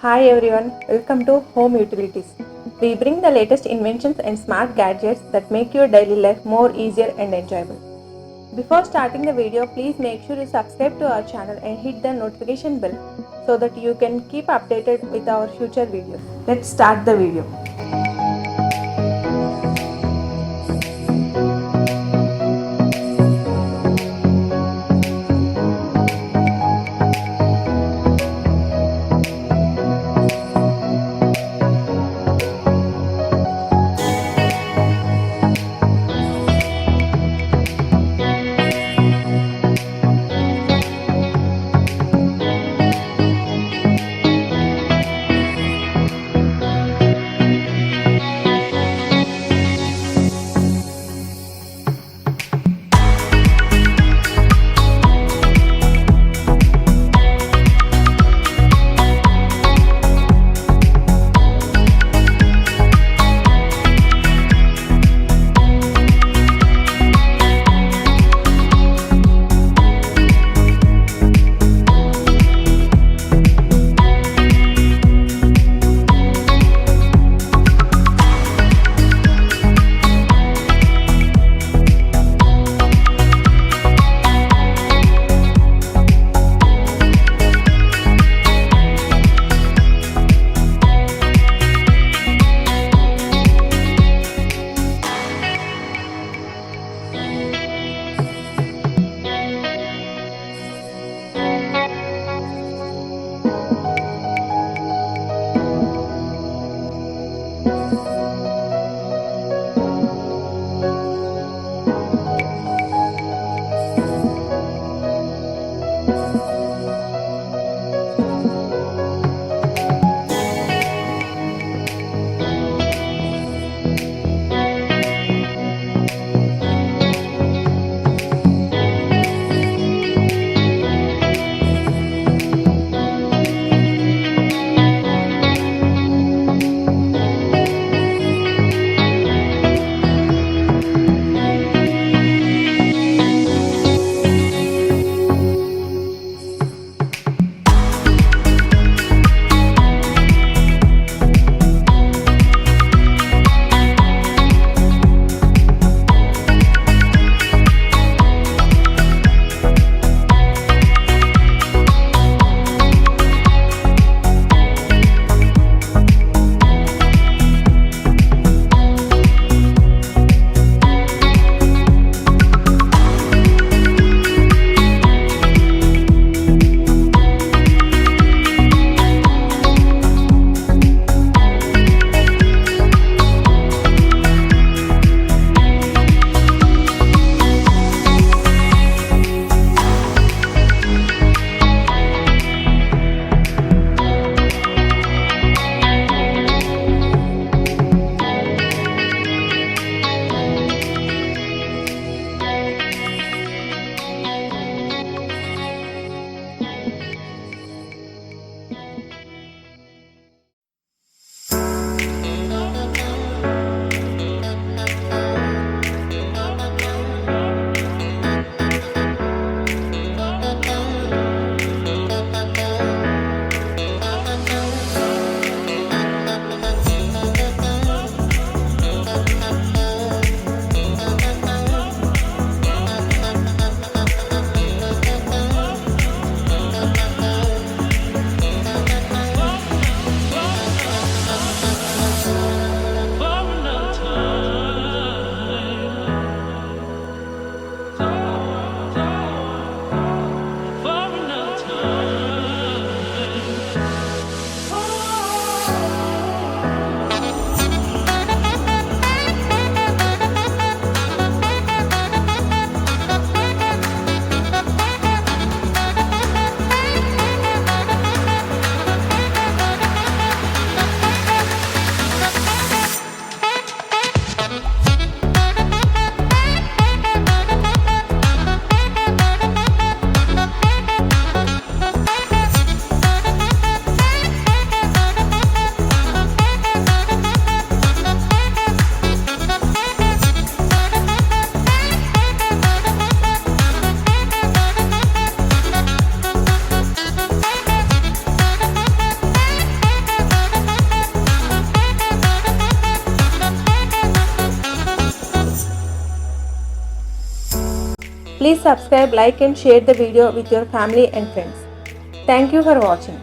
Hi everyone, welcome to Home Utilities. We bring the latest inventions and smart gadgets that make your daily life more easier and enjoyable. Before starting the video, please make sure you subscribe to our channel and hit the notification bell so that you can keep updated with our future videos. Let's start the video. Please subscribe, like and share the video with your family and friends. Thank you for watching.